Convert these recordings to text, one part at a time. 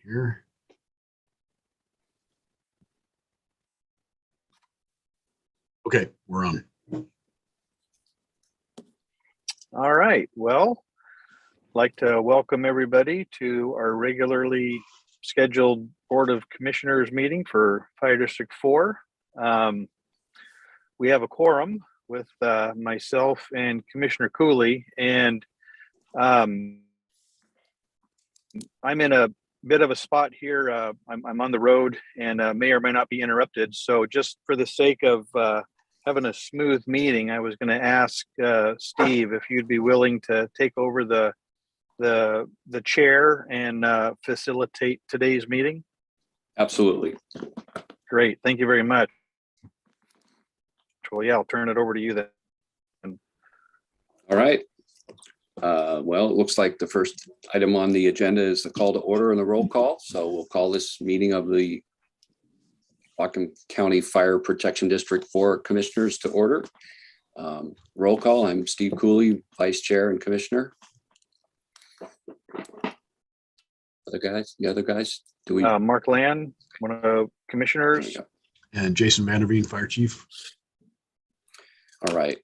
here. Okay, we're on. All right. Well, I'd like to welcome everybody to our regularly scheduled Board of Commissioners meeting for Fire District 4. We have a quorum with myself and Commissioner Cooley, and I'm in a bit of a spot here. I'm on the road and may or may not be interrupted. So just for the sake of having a smooth meeting, I was going to ask Steve if you'd be willing to take over the chair and facilitate today's meeting. Absolutely. Great. Thank you very much. Well, yeah, I'll turn it over to you then. All right. Well, it looks like the first item on the agenda is the call to order and the roll call. So we'll call this meeting of the Whatcom County Fire Protection District 4 Commissioners to order. Roll call. I'm Steve Cooley, Vice Chair and Commissioner. The other guys, do we? Mark Land, one of the commissioners. And Jason Vanderveen, Fire Chief. All right.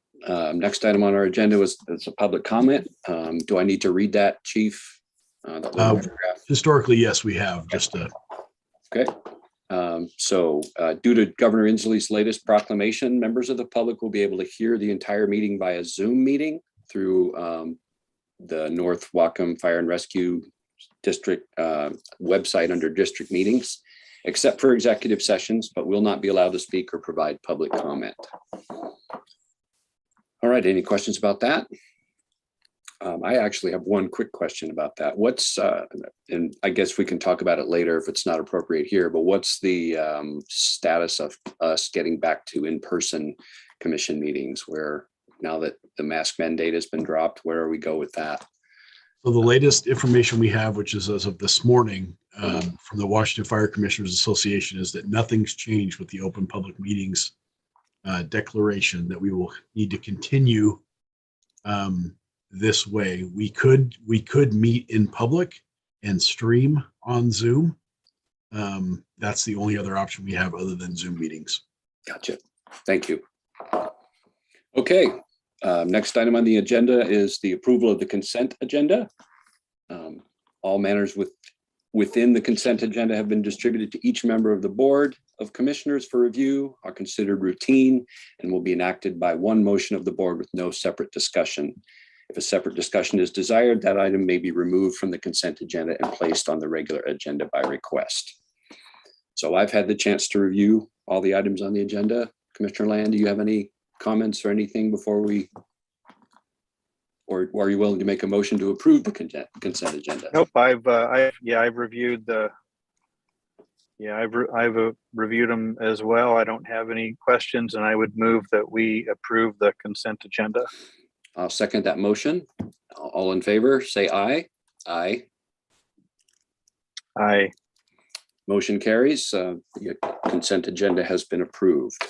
Next item on our agenda is a public comment. Do I need to read that, Chief? Historically, yes, we have. Just okay. So due to Governor Inslee's latest proclamation, members of the public will be able to hear the entire meeting via Zoom meeting through the North Whatcom Fire and Rescue District website under district meetings, except for executive sessions, but will not be allowed to speak or provide public comment. All right, any questions about that? I actually have one quick question about that. What's, and I guess we can talk about it later if it's not appropriate here, but what's the status of us getting back to in-person commission meetings where now that the mask mandate has been dropped, where we go with that? So the latest information we have, which is as of this morning from the Washington Fire Commissioners Association, is that nothing's changed with the open public meetings declaration, that we will need to continue this way. We could meet in public and stream on Zoom. That's the only other option we have other than Zoom meetings. Gotcha. Thank you. Okay. Next item on the agenda is the approval of the consent agenda. All matters within the consent agenda have been distributed to each member of the Board of Commissioners for review, are considered routine, and will be enacted by one motion of the board with no separate discussion. If a separate discussion is desired, that item may be removed from the consent agenda and placed on the regular agenda by request. So I've had the chance to review all the items on the agenda. Commissioner Land, do you have any comments or anything before we, or are you willing to make a motion to approve the consent agenda? Nope, I've reviewed the, I've reviewed them as well. I don't have any questions, and I would move that we approve the consent agenda. I'll second that motion. All in favor, say aye. Aye. Aye. Motion carries. The consent agenda has been approved.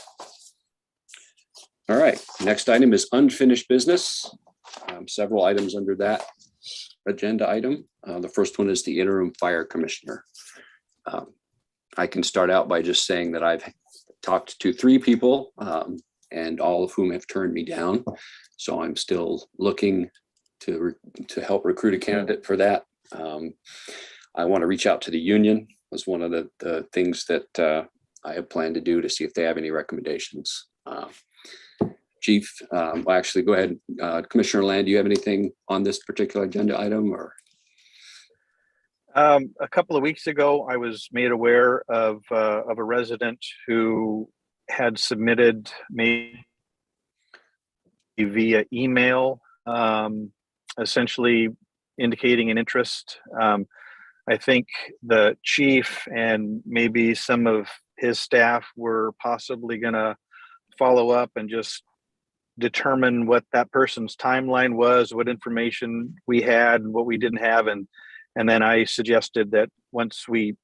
All right, next item is unfinished business. Several items under that agenda item. The first one is the interim fire commissioner. I can start out by just saying that I've talked to 3 people and all of whom have turned me down. So I'm still looking to help recruit a candidate for that. I want to reach out to the union was one of the things that I have planned to do to see if they have any recommendations. Chief, well, actually, go ahead. Commissioner Land, do you have anything on this particular agenda item? Or a couple of weeks ago, I was made aware of a resident who had submitted maybe via email, essentially indicating an interest. I think the chief and maybe some of his staff were possibly going to follow up and just determine what that person's timeline was, what information we had and what we didn't have. And then I suggested that once we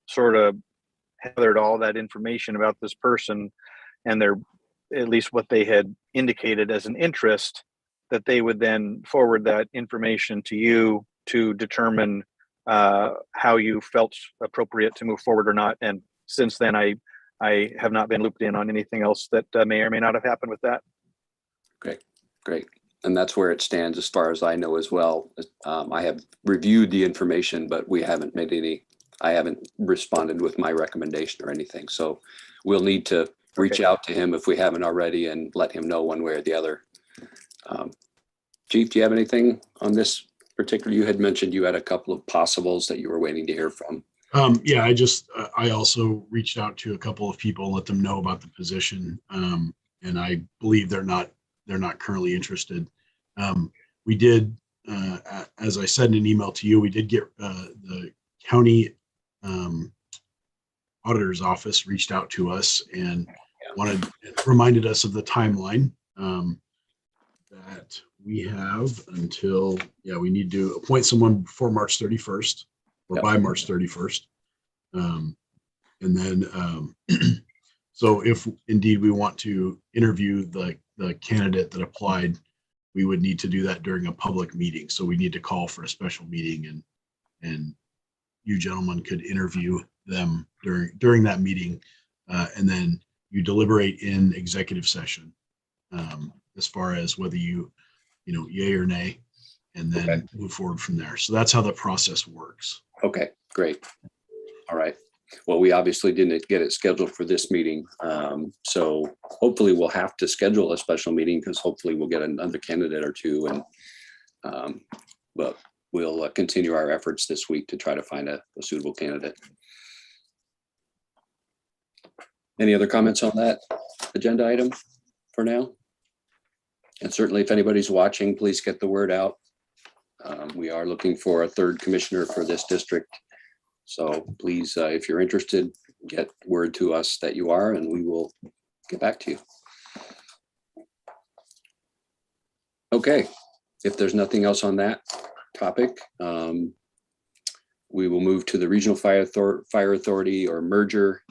sort of gathered all that information about this person and their, at least what they had indicated as an interest, that they would then forward that information to you to determine how you felt appropriate to move forward or not. And since then, I have not been looped in on anything else that may or may not have happened with that. Great. And that's where it stands as far as I know as well. I have reviewed the information, but I haven't responded with my recommendation or anything. So we'll need to reach out to him if we haven't already and let him know one way or the other. Chief, do you have anything on this particular? You had mentioned you had a couple of possibles that you were waiting to hear from. Yeah, I also reached out to a couple of people, let them know about the position. And I believe they're not currently interested. We did, as I said in an email to you, we did get the county auditor's office reached out to us and reminded us of the timeline that we have until, we need to appoint someone before March 31st or by March 31st. And then, so if indeed we want to interview the candidate that applied, we would need to do that during a public meeting. So we need to call for a special meeting, and you gentlemen could interview them during that meeting. And then you deliberate in executive session as far as whether yay or nay, and then move forward from there. So that's how the process works. Okay, great. All right. Well, we obviously didn't get it scheduled for this meeting. So hopefully we'll have to schedule a special meeting because hopefully we'll get another candidate or two. And but we'll continue our efforts this week to try to find a suitable candidate. Any other comments on that agenda item for now? And certainly if anybody's watching, please get the word out. We are looking for a third commissioner for this district. So please, if you're interested, get word to us that you are, and we will get back to you. Okay, if there's nothing else on that topic, we will move to the Regional Fire Authority or merger,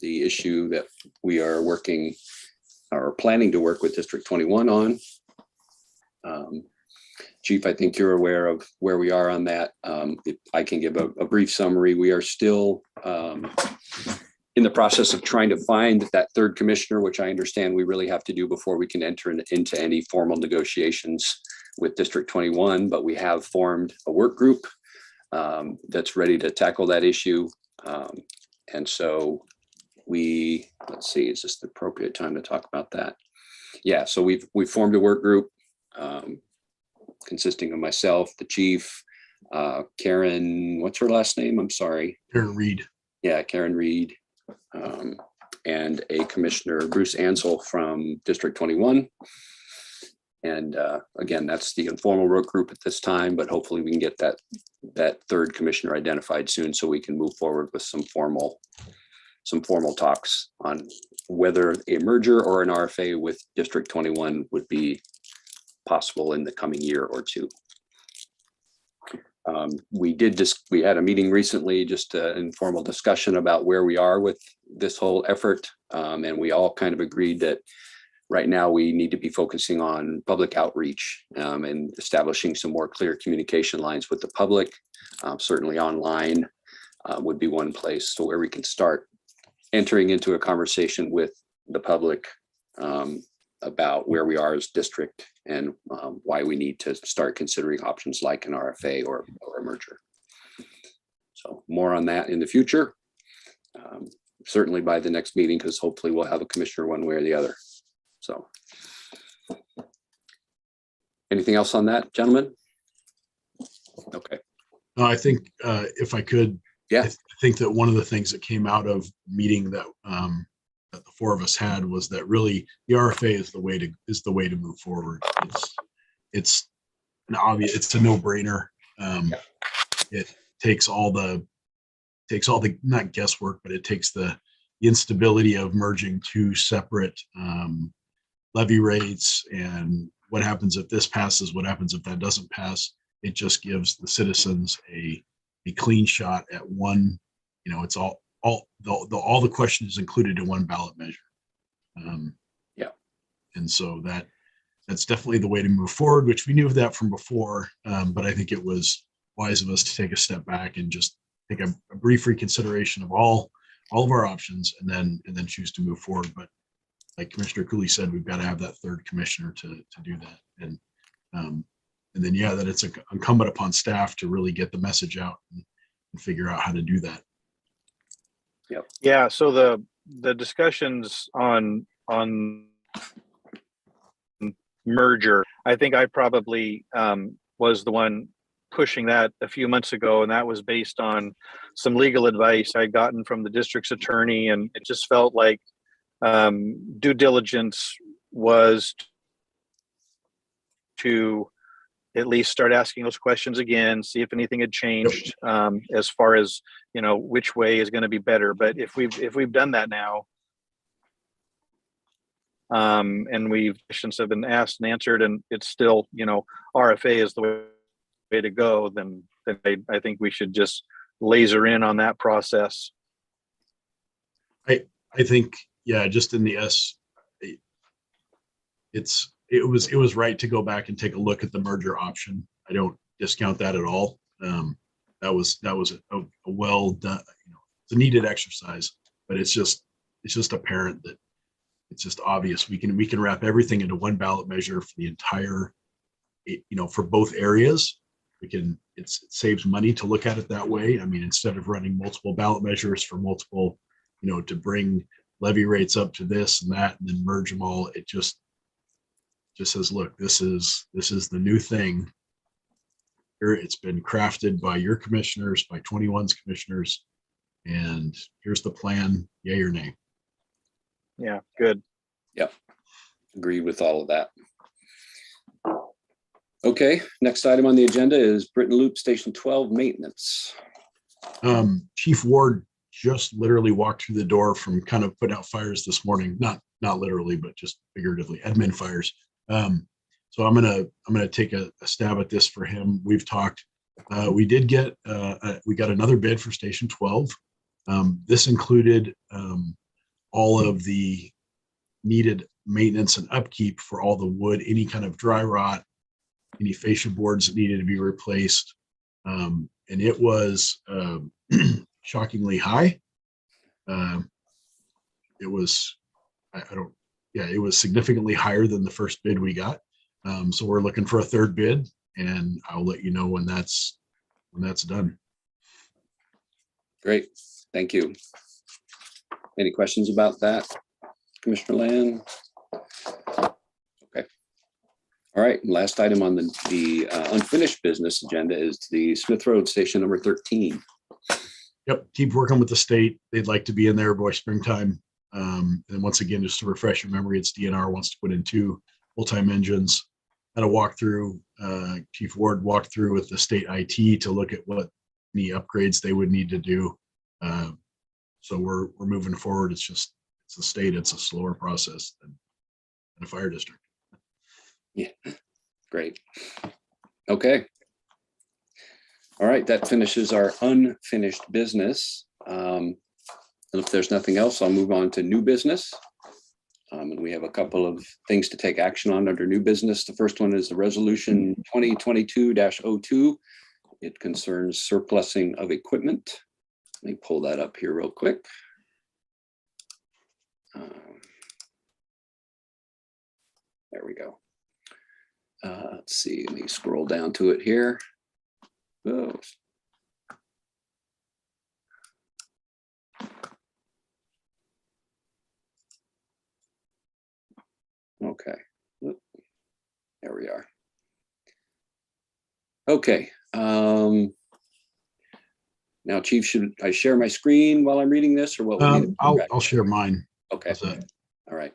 the issue that we are working or planning to work with District 21 on. Chief, I think you're aware of where we are on that. If I can give a brief summary. We are still in the process of trying to find that third commissioner, which I understand we really have to do before we can enter into any formal negotiations with District 21, but we have formed a work group that's ready to tackle that issue. And so let's see, is this the appropriate time to talk about that? Yeah, so we've formed a work group consisting of myself, the chief, Karen, what's her last name? I'm sorry. Karen Reed. Yeah, Karen Reed, and a commissioner, Bruce Ansel from District 21. And again, that's the informal work group at this time, but hopefully we can get that third commissioner identified soon so we can move forward with some formal talks on whether a merger or an RFA with District 21 would be possible in the coming year or two. We had a meeting recently, just an informal discussion about where we are with this whole effort. And we all kind of agreed that right now we need to be focusing on public outreach and establishing some more clear communication lines with the public. Certainly online would be one place so where we can start entering into a conversation with the public about where we are as district and why we need to start considering options like an RFA or a merger. So more on that in the future, certainly by the next meeting, because hopefully we'll have a commissioner one way or the other. So anything else on that, gentlemen? Okay. No, I think if I could, I think that one of the things that came out of meeting that that the four of us had was that really the RFA is the way to move forward. It's an obvious, it's a no-brainer. It takes all the not guesswork, but it takes the instability of merging two separate levy rates and what happens if this passes, what happens if that doesn't pass. It just gives the citizens a clean shot at one. It's all the questions included in one ballot measure. And so that's definitely the way to move forward, which we knew of that from before. But I think it was wise of us to take a step back and just take a brief reconsideration of all of our options and then choose to move forward. But like Commissioner Cooley said, we've got to have that third commissioner to do that. And then, yeah, that it's incumbent upon staff to really get the message out and figure out how to do that. Yep. Yeah. So the discussions on merger, I think I probably was the one pushing that a few months ago, and that was based on some legal advice I'd gotten from the district's attorney, and it just felt like due diligence was to at least start asking those questions again, see if anything had changed as far as, you know, which way is going to be better. But if we've done that now, and questions have been asked and answered, and it's still, you know, RFA is the way to go, then I think we should just laser in on that process. I think, yeah, just in the it was right to go back and take a look at the merger option. I don't discount that at all. That was a well done, you know, it's a needed exercise, but it's just apparent that it's just obvious we can wrap everything into one ballot measure for the entire, you know, for both areas. It saves money to look at it that way. I mean, instead of running multiple ballot measures for multiple, you know, to bring levy rates up to this and that and then merge them all, it just says, look, this is the new thing. Here, it's been crafted by your commissioners, by 21's commissioners, and here's the plan, yay or nay. Yeah, good. Yep, agreed with all of that. Okay, next item on the agenda is Britton Loop Station 12 maintenance. Chief Ward just literally walked through the door from kind of putting out fires this morning, not literally, but just figuratively, admin fires. So I'm gonna take a stab at this for him. We've talked. We did get we got another bid for Station 12. This included all of the needed maintenance and upkeep for all the wood, any kind of dry rot, any fascia boards that needed to be replaced, and it was shockingly high. It was it was significantly higher than the first bid we got. So we're looking for a third bid, and I'll let you know when that's done. Great, thank you. Any questions about that, Commissioner Land? Okay. All right, last item on the unfinished business agenda is the Smith Road Station number 13. Yep, keep working with the state. They'd like to be in there by springtime. And once again, just to refresh your memory, it's DNR wants to put in 2 full-time engines. Had a walkthrough. Chief Ward walked through with the state IT to look at what any upgrades they would need to do. So we're moving forward. It's the state. It's a slower process than a fire district. Yeah, great. Okay. All right, that finishes our unfinished business. And if there's nothing else, I'll move on to new business. And we have a couple of things to take action on under new business. The first one is the resolution 2022-02. It concerns surplusing of equipment. Let me pull that up here real quick. There we go. Let's see, let me scroll down to it here. Oh. Okay, there we are. Okay. Now, Chief, should I share my screen while I'm reading this, or what? I'll share mine. Okay. All right.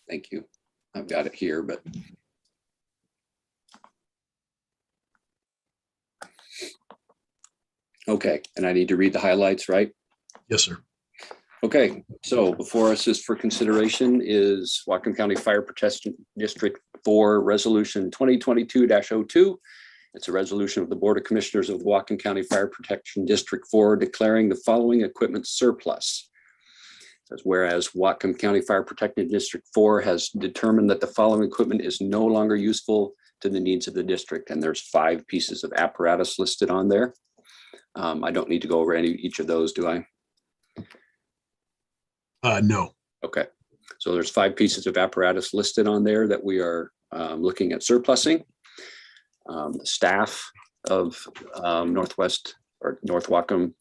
Thank you. I've got it here, but. Okay, and I need to read the highlights, right? Yes, sir. Okay, so before us is for consideration is Whatcom County Fire Protection District 4 Resolution 2022-02. It's a resolution of the Board of Commissioners of Whatcom County Fire Protection District 4 declaring the following equipment surplus. It says, whereas Whatcom County Fire Protection District 4 has determined that the following equipment is no longer useful to the needs of the district. And there's 5 pieces of apparatus listed on there. I don't need to go over each of those, do I? No. Okay. So there's 5 pieces of apparatus listed on there that we are looking at surplusing. The staff of Northwest or North Wacom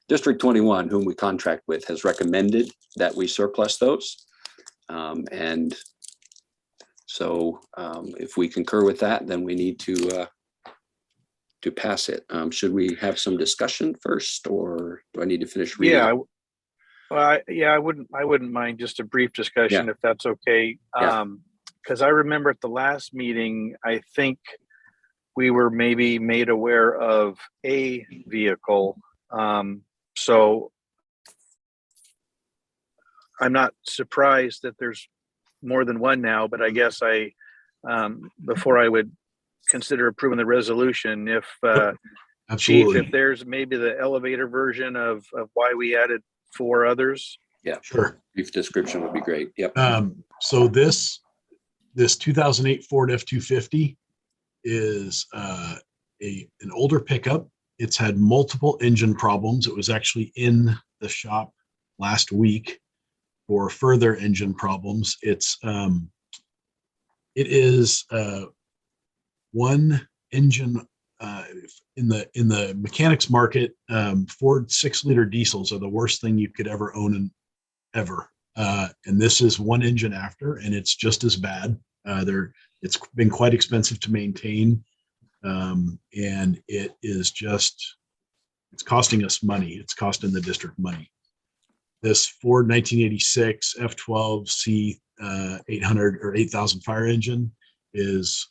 District 21, whom we contract with, has recommended that we surplus those. And so if we concur with that, then we need to pass it. Should we have some discussion first, or do I need to finish reading? Yeah. Well, I wouldn't mind just a brief discussion, if that's okay. Yeah. Because I remember at the last meeting, I think we were maybe made aware of a vehicle. So I'm not surprised that there's more than one now, but I guess before I would consider approving the resolution, if Absolutely. Chief, if there's maybe the elevator version of why we added 4 others. Yeah, Sure. brief description would be great. Yep. So this 2008 Ford F-250 is an older pickup. It's had multiple engine problems. It was actually in the shop last week for further engine problems. It is one engine in the mechanics market. Ford 6-liter diesels are the worst thing you could ever own ever. And this is one engine after, and it's just as bad. It's been quite expensive to maintain. And it's costing us money. It's costing the district money. This Ford 1986 F12C 800 or 8,000 fire engine is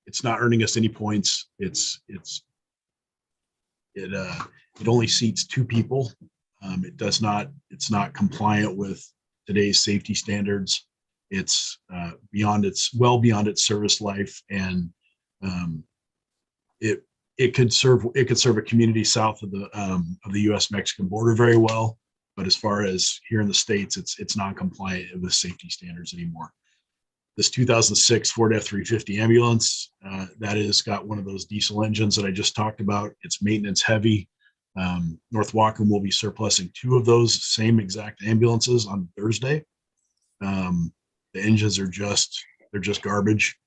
it's not earning us any points. It only seats 2 people. It's not compliant with today's safety standards. It's well beyond its service life, and it could serve a community south of the U.S.-Mexican border very well, but as far as here in the States, it's non-compliant with safety standards anymore. This 2006 Ford F-350 ambulance, that has got one of those diesel engines that I just talked about. It's maintenance heavy. North Wacom will be surplusing 2 of those same exact ambulances on Thursday. The engines are just garbage.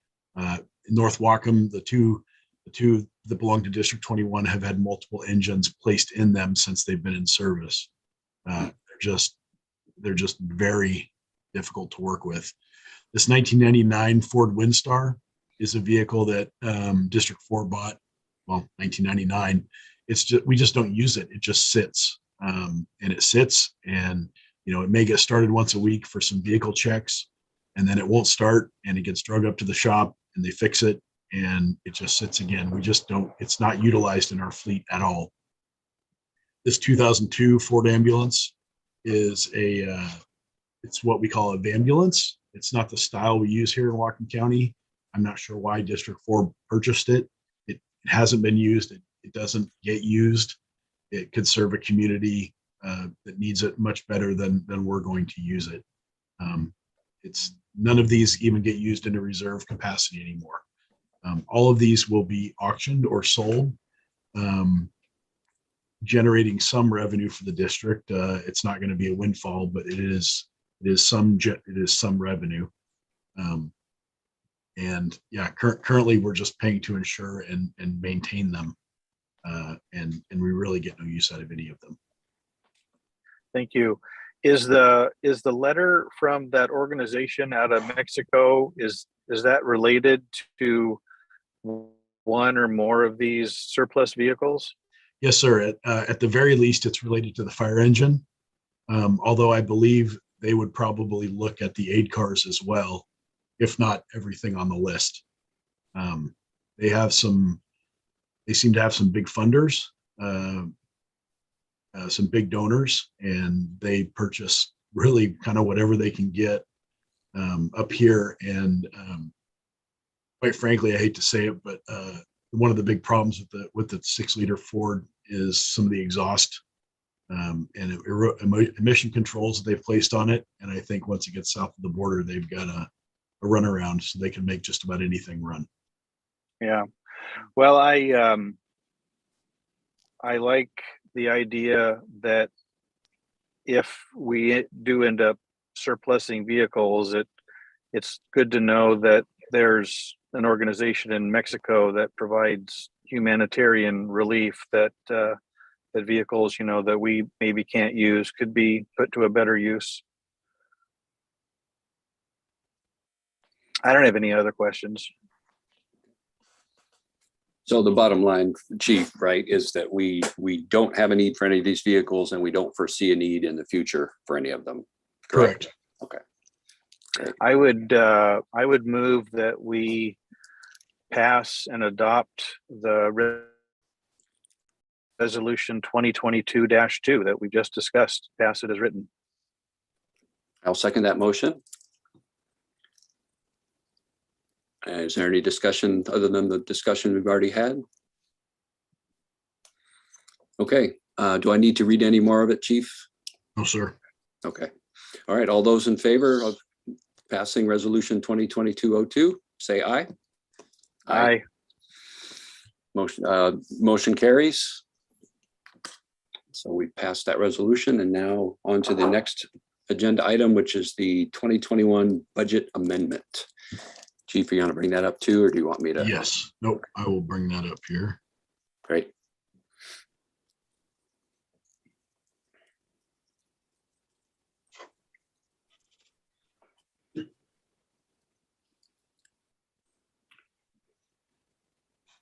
North Wacom, the two that belong to District 21 have had multiple engines placed in them since they've been in service. They're just very difficult to work with. This 1999 Ford Windstar is a vehicle that District 4 bought. Well, 1999. We just don't use it. It just sits, and it sits, and it may get started once a week for some vehicle checks, and then it won't start, and it gets drug up to the shop, and they fix it, and it just sits again. It's not utilized in our fleet at all. This 2002 Ford ambulance is it's what we call a vambulance. It's not the style we use here in Whatcom County. I'm not sure why District 4 purchased it. It hasn't been used. It doesn't get used. It could serve a community that needs it much better than we're going to use it. None of these even get used in a reserve capacity anymore. All of these will be auctioned or sold, generating some revenue for the district. It's not going to be a windfall, but it is some revenue. And yeah, currently we're just paying to insure and maintain them, and we really get no use out of any of them. Thank you. Is the letter from that organization out of Mexico, is that related to one or more of these surplus vehicles? Yes, sir. At the very least, it's related to the fire engine. Although I believe they would probably look at the aid cars as well, if not everything on the list. They seem to have some big funders, some big donors, and they purchase really kind of whatever they can get up here. And quite frankly, I hate to say it, but one of the big problems with the 6-liter Ford is some of the exhaust and emission controls that they've placed on it. And I think once it gets south of the border, they've got runaround, so they can make just about anything run. Yeah. Well, I like the idea that if we do end up surplusing vehicles, it's good to know that there's an organization in Mexico that provides humanitarian relief, that that vehicles, that we maybe can't use could be put to a better use. I don't have any other questions. So the bottom line, Chief, right, is that we don't have a need for any of these vehicles, and we don't foresee a need in the future for any of them. Correct. Okay. I would move that we pass and adopt the resolution 2022-2 that we just discussed. Pass it as written. I'll second that motion. Is there any discussion other than the discussion we've already had? Okay. Do I need to read any more of it, Chief? No, sir. Okay. All right. All those in favor of passing resolution 2022-02, say aye. Aye. Motion carries. So we passed that resolution, and now on to the next agenda item, which is the 2021 budget amendment. Chief, are you going to bring that up too, or do you want me to? Yes. Nope. I will bring that up here. Great.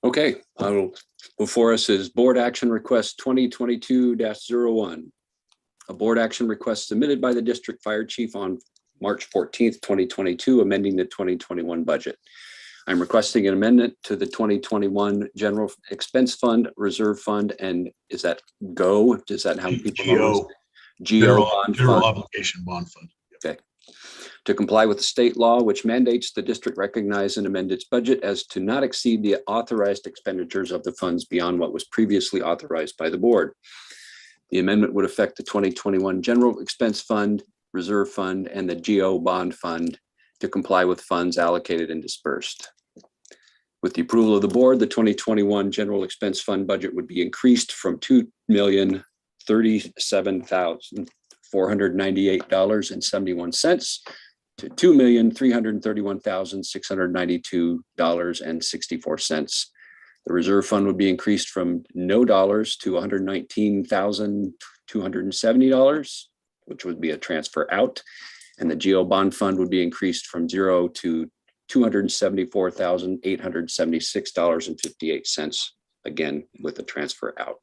Okay, before us is Board Action Request 2022-01. A board action request submitted by the District Fire Chief on March 14th, 2022, amending the 2021 budget. I'm requesting an amendment to the 2021 General Expense Fund, Reserve Fund, and is that GO? Is that how people know it? GO Bond General Fund. Obligation Bond Fund. Okay. To comply with the state law, which mandates the district recognize and amend its budget as to not exceed the authorized expenditures of the funds beyond what was previously authorized by the board. The amendment would affect the 2021 General Expense Fund, Reserve Fund, and the GO Bond Fund to comply with funds allocated and dispersed. With the approval of the board, the 2021 General Expense Fund budget would be increased from $2,037,498.71 to $2,331,692.64. The reserve fund would be increased from no dollars to $119,270, which would be a transfer out. And the GO bond fund would be increased from $0 to $274,876.58, again, with a transfer out.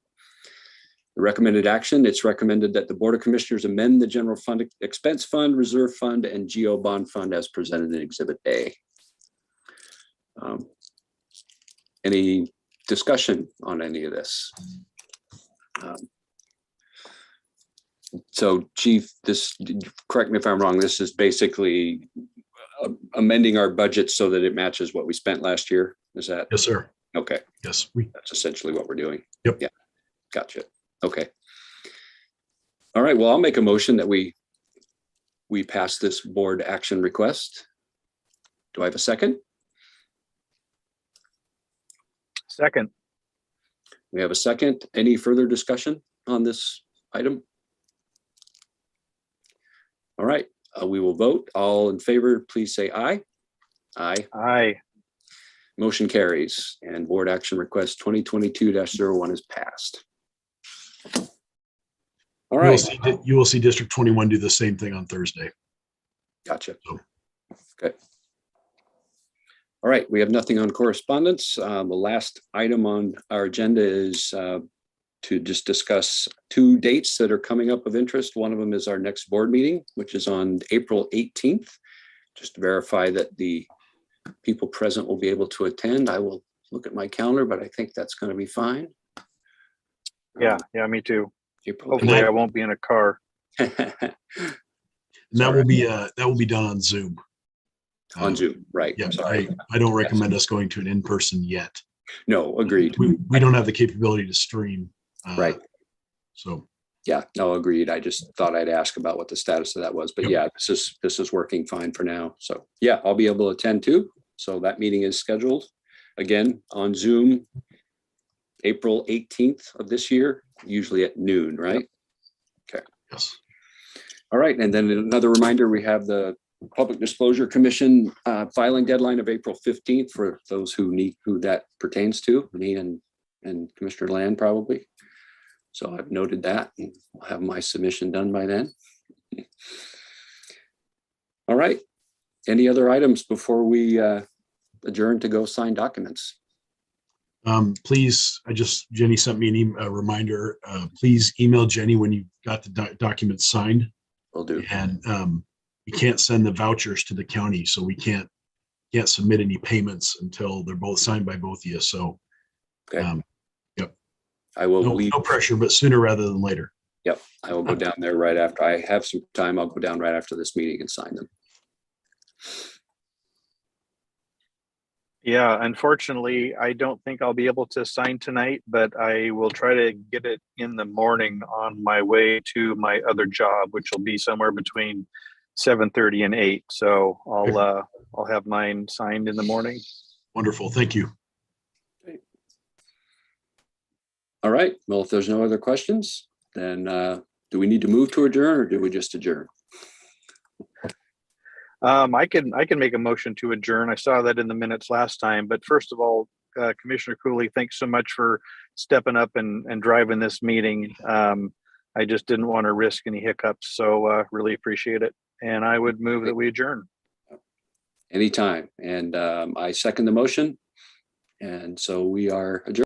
The recommended action, it's recommended that the Board of Commissioners amend the General Fund Expense Fund, Reserve Fund, and GO Bond Fund as presented in Exhibit A. Any discussion on any of this? So Chief, this, correct me if I'm wrong, this is basically amending our budget so that it matches what we spent last year. Is that? Yes, sir. Okay. Yes. That's essentially what we're doing. Yep. Yeah. Gotcha. Okay. All right. Well, I'll make a motion that we pass this board action request. Do I have a second? Second. We have a second. Any further discussion on this item? All right. We will vote. All in favor, please say aye. Aye. Aye. Motion carries, and board action request 2022-01 is passed. All right. You will see District 21 do the same thing on Thursday. Gotcha. So. Okay. All right. We have nothing on correspondence. The last item on our agenda is to just discuss two dates that are coming up of interest. One of them is our next board meeting, which is on April 18th. Just to verify that the people present will be able to attend. I will look at my calendar, but I think that's going to be fine. Yeah, me too. April Hopefully I won't be in a car. 18th. And that will be done on Zoom. On Zoom, right? Yeah, Sorry. I don't recommend us going to an in-person yet. No, agreed. We don't have the capability to stream. Right. So Yeah, no, agreed. I just thought I'd ask about what the status of that was, but Yep. yeah, this is working fine for now. So yeah, I'll be able to attend too. So that meeting is scheduled again on Zoom, April 18th of this year, usually at noon, right? Yes. All right, and then another reminder, we have the Public Disclosure Commission filing deadline of April 15th for those who that pertains to, me and Commissioner Land probably. So I've noted that and I'll have my submission done by then. All right, any other items before we adjourn to go sign documents? Please, Jenny sent me a reminder. Please email Jenny when you got the documents signed. Will do. And we can't send the vouchers to the county, so we can't submit any payments until they're both signed by both of you. So, Okay. Yep. I will leave. No pressure, but sooner rather than later. Yep, I will go down there right after. I have some time. I'll go down right after this meeting and sign them. Yeah, unfortunately, I don't think I'll be able to sign tonight, but I will try to get it in the morning on my way to my other job, which will be somewhere between 7:30 and 8. So I'll have mine signed in the morning. Wonderful. Thank you. All right. Well, if there's no other questions, then do we need to move to adjourn or do we just adjourn? I can make a motion to adjourn. I saw that in the minutes last time, but first of all, Commissioner Cooley, thanks so much for stepping up and driving this meeting. I just didn't want to risk any hiccups, so really appreciate it. And I would move that we adjourn. Anytime. And I second the motion. And so we are adjourned.